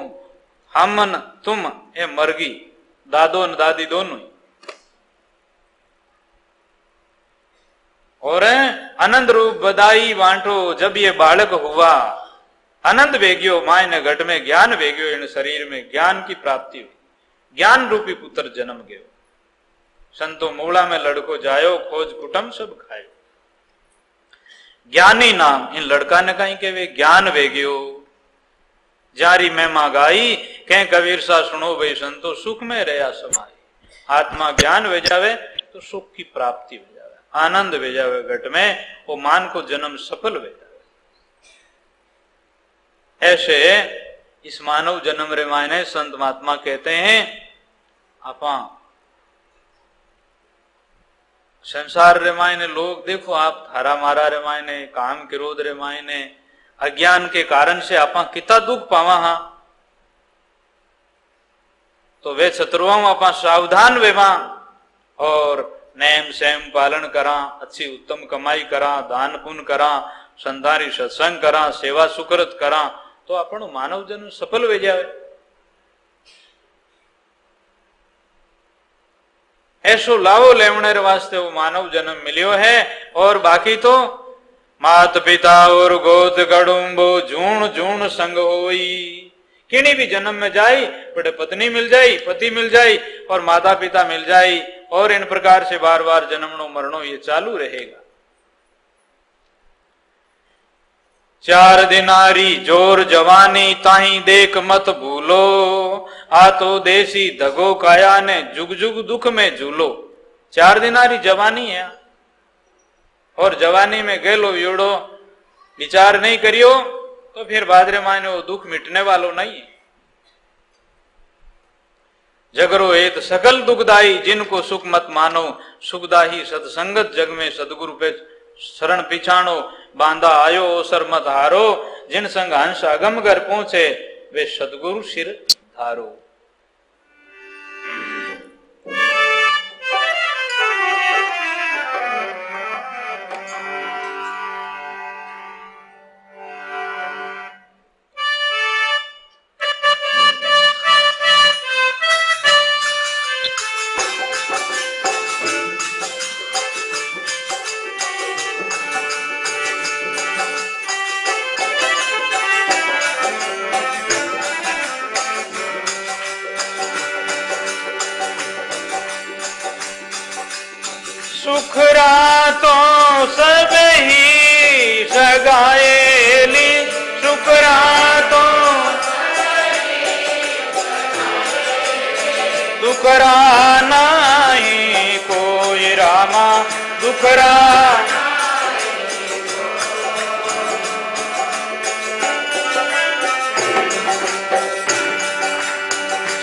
हमन तुम ए मरगी, दादो न दादी दोनों। और आनंद रूप बधाई बांटो जब ये बालक हुआ, आनंद वेग्यो मायने घट में ज्ञान वेग्यो, इन शरीर में ज्ञान की प्राप्ति हुई, ज्ञान रूपी पुत्र जन्म गयो। संतो मूला में लड़को जायो, खोज कुटुंब सब खायो। ज्ञानी नाम इन लड़का ने कहीं के वे ज्ञान वेग्यो, जारी में मागाई कह कबीर सा सुनो भाई संतो, सुख में रहा समाई। आत्मा ज्ञान वे जावे तो सुख की प्राप्ति हो जावे, आनंद वे जावे घट में, वो मान को जन्म सफल वे जावे। ऐसे इस मानव जन्म रे मायने संत महात्मा कहते हैं आपा संसार रे मायने लोग देखो आप थारा मारा रे मायने काम क्रोध रे मायने अज्ञान के कारण से आपा कितना दुख पावा हा। तो वे शत्रुओं आपा सावधान वेवा और नेम सेम पालन करा, अच्छी उत्तम कमाई करा, दान पुण्य करा, संधारी सत्संग करा, सेवा सुकृत करा, तो अपन मानव जन्म सफल हो जाए। ऐसो लाभो लेवने वास्ते वो मानव जन्म मिलियो है। और बाकी तो मात पिता और गोद गड़ुम्बो जूण जूण संग होई। किन्हीं भी जन्म में जाई बड़े पत्नी मिल जाई, पति मिल जाई और माता पिता मिल जाई, और इन प्रकार से बार बार जन्मनो मरणो ये चालू रहेगा। 4 दिनारी जोर जवानी ताही देख मत भूलो, आ तो देसी दगो काया ने जुग जुग दुख में झूलो। 4 दिनारी जवानी है और जवानी में गेलो योड़ो विचार नहीं करियो तो फिर बादरे मायने वो दुख मिटने वालों नहीं है। जगरो एत सकल दुखदाई जिनको सुख मत मानो, सुखदाही सत्संगत जग में सदगुरु पे शरण पिछाणो, बांधा आयो ओसर मत हारो, जिन संग हंस अगम घर पहुंचे वे सदगुरु सिर धारो। सुखरा तो सब ही सगाएली, सुखरा तो दुखरा नहीं कोई रामा, दुखरा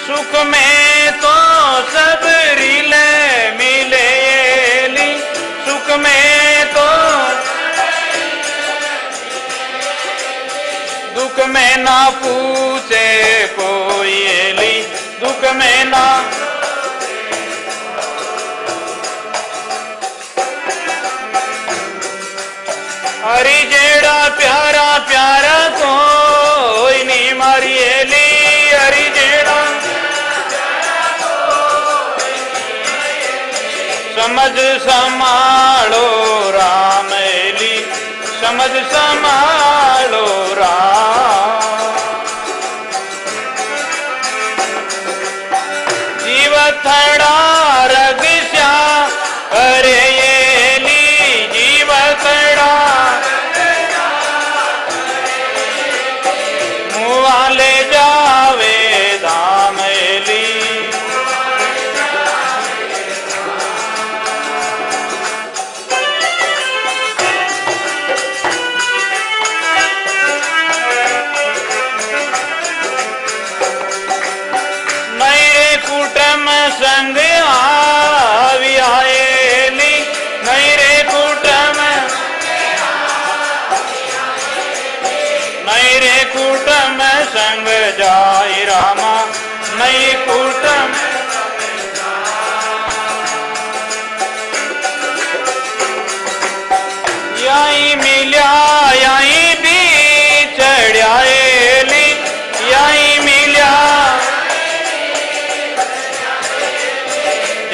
सुख में तो सब रिले मिले, सुख में तो दुख में ना पूछे कोई एली, दुख में ना हरी जेड़ा प्यारा प्यारा कोई नहीं मारी एली, हरी जेड़ा समझ संभालो राम एली, समझ संभालो राम। जीव थड़ा रगस्या अरे एली, जीव थड़ा मुआ ले जावे धाम एली, संग आवी आएली, नहीं रे कुटम, नहीं रे कुटम संग जाई रामा, नहीं कुटम यही मिल्या यही भी चढ़ाएली, यही मिल्या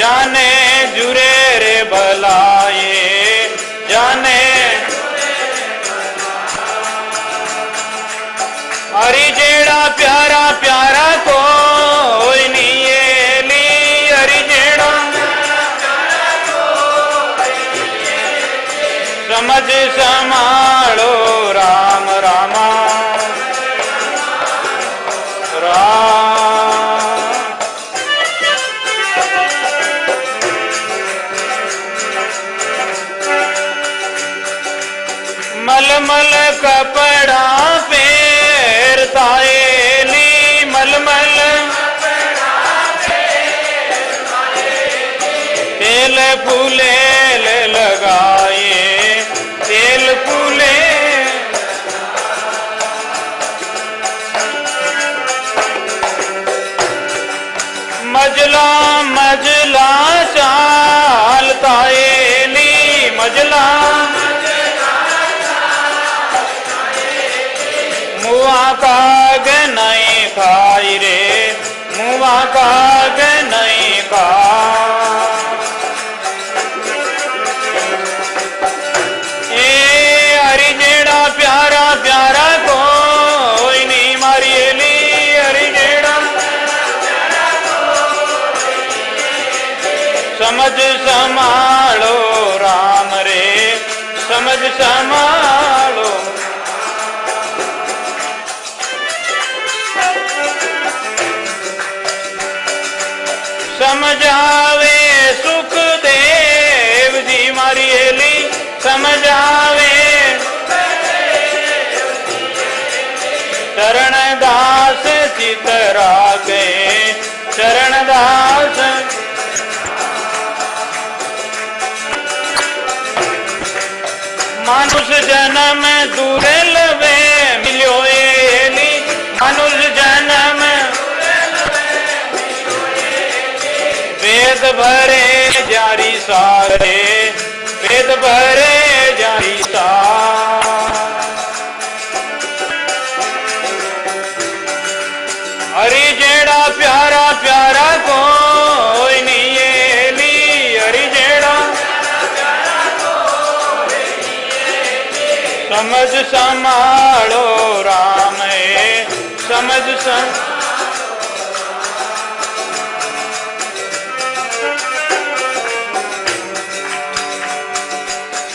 जाने जुरे रे भलाए, जाने हरी जेड़ा प्यारा प्यारा कोई नहीं एली, हरी जेड़ा समझ संभालो राम रामा राम। मलमल कपड़ा पहनता एली, मलमल तेल फूले काग नहीं खाई रे, मुआ काग नहीं खा। ए हरि जेड़ा प्यारा प्यारा कोई नहीं मारी एली, हरि जेड़ा समझ संभालो राम रे, समझ संभालो। समझावे सुखदेव जी मारी एली, समझावे चरण दास चित रागे, चरण दास। मनुष्य जन्म दुर्लभे मिलो एली, मनुष्य जन्म वेद भरे जारी सारे, वेद भरे जारी सार। हरि जेड़ा प्यारा प्यारा कोई नहीं एली, हरि जेड़ा समझ संभालो राम है, समझ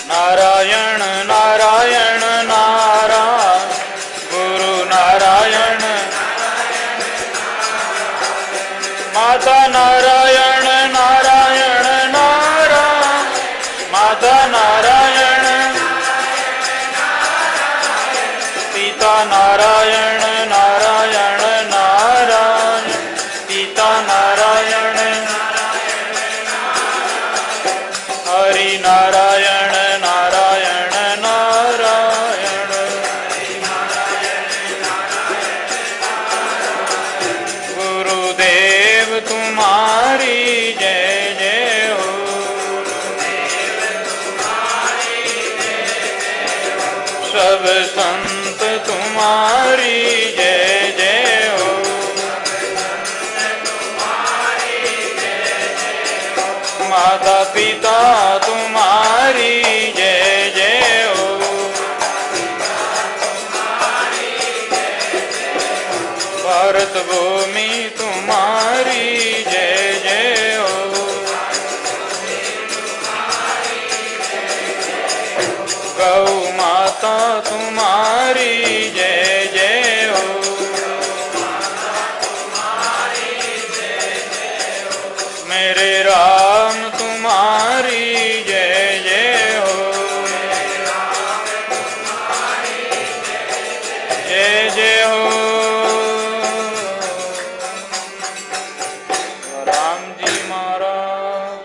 नारायण नारायण नारायण गुरु नारायण, माता नारायण नारायण नारायण, माता नारायण, पिता नारायण नारायण नारायण, पिता नारायण, हरि नारायण नारायण नारायण, गुरुदेव तुम्हारी जय जय हो, सब संत तुम्हारी जय जय हो, माता पिता तुम्हारी जय जय हो, भारत भूमि तुम्हारी जय जय हो, गौ माता तुम्हारी जय जय हो, मेरे राम तुम्हारी जय जय हो, जय जय हो। राम जी महाराज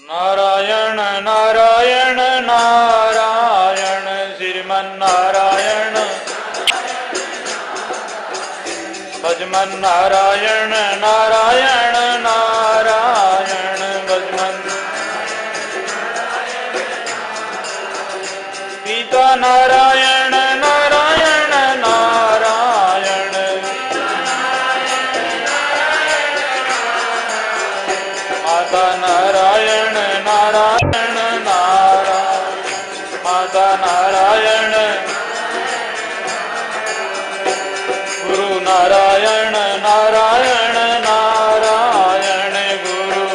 नारायण नारायण नारायण श्रीमन नारायण, भजमन नारायण नारायण नारायण भजमन, पिता नारायण नारायण नारायण, माता नारायण नारायण नारायण, माता नारायण, गुरु नारायण नारायण नारायण गुरु,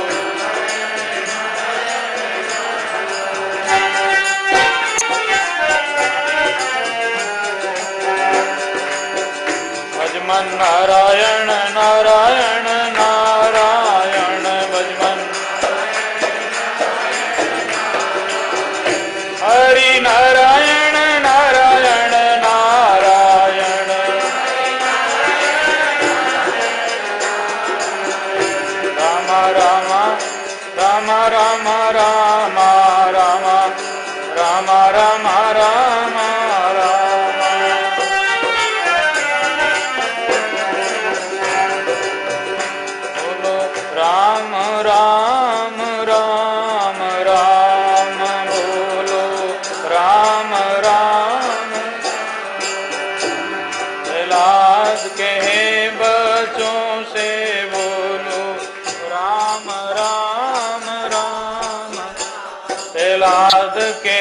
साध के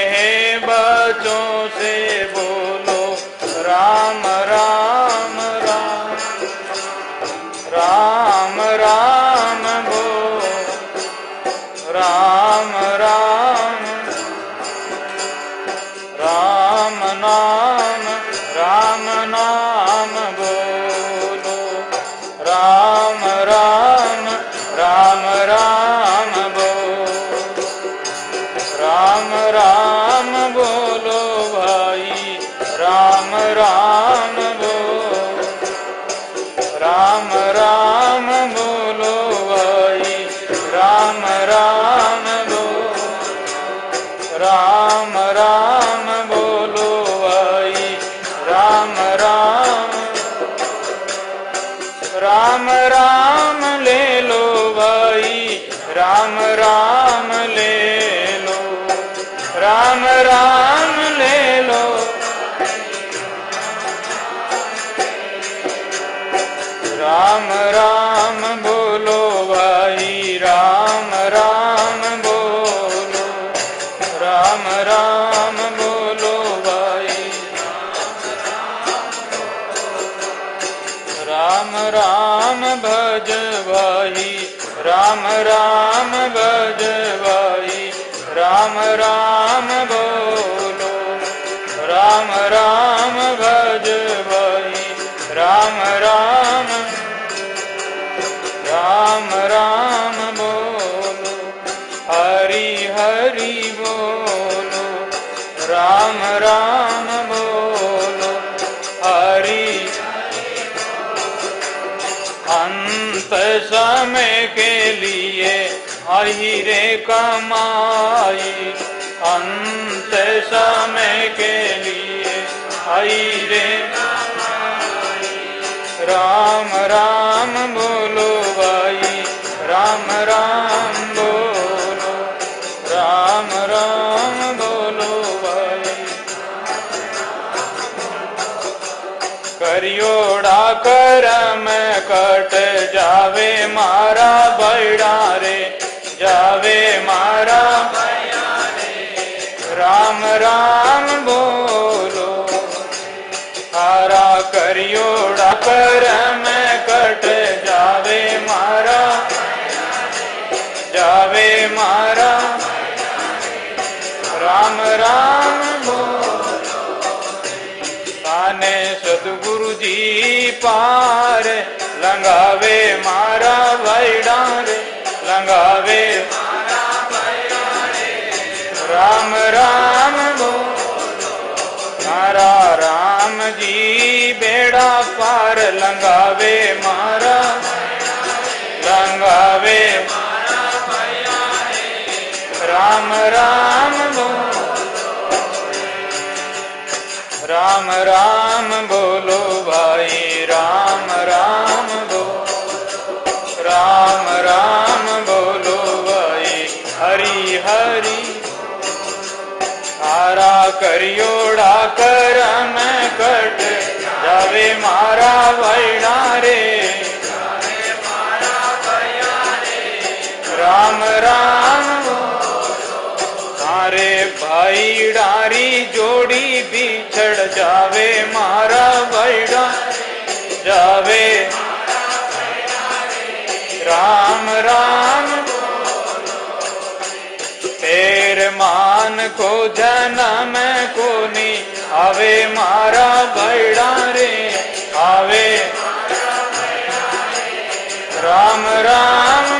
बच्चों से बोलो राम राम राम, राम राम बोलो राम राम, राम नाम राम नाम बोलो राम राम, राम राम बोलो राम राम बोलो भाई, राम राम बोलो राम राम बोलो भाई, राम राम बोलो राम राम बोलो भाई, राम राम, राम राम ले लो भाई, राम राम ले लो, राम राम ले लो, राम राम बोलो भाई, राम राम बोलो राम राम बोलो भाई, राम राम भज भाई, राम राम भज भाई, राम राम बोलो राम राम भज भाई, राम राम, राम राम बोलो हरि हरि बोलो, राम राम बोलो हरि, अंत समय के लिए आई रे कमाई, अंत समय के लिए आई रे कमाई, राम राम बोलो भाई, राम राम बोलो राम राम बोलो भाई, करियोड़ा करम कट जावे मारा बैड़ा रे, जावे मारा बैड़ा रे, राम राम बोलो हारा करियोड़ा करम कट जावे मारा, जावे मारा, राम राम बोलो आने सतगुरु जी पार लंगावे मारा बैड़ा रे, लंगावे मारा बैड़ा रे, राम राम बोलो मारा राम जी बेड़ा पार लंगावे मारा, लंगावे मारा बैड़ा रे, राम राम बोलो राम राम बोलो भाई, राम राम बोलो राम राम बोलो भाई, हरि हरि, हारा करियोड़ा करम कट जावे मारा बैड़ा रे, राम राम हारे भाई डारी जोड़ी बिछड़ जावे मारा बैड़ा जावे, राम राम तेरे मान को जन्म को नी आवे मारा बैड़ा रे, आवे राम राम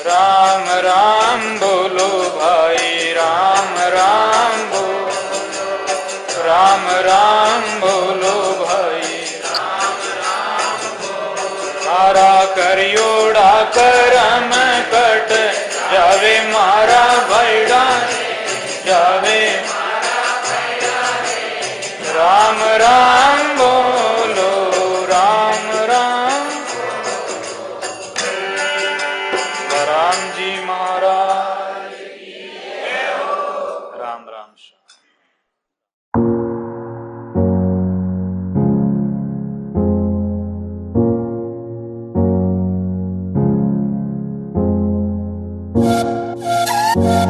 राम राम बोलो भाई, राम राम बोलो राम राम बोलो भाई, हारा करियोड़ा करम कट जावे मारा बैड़ा जावे, राम राम बोलो राम राम, राम जी महाराज राम राम। है।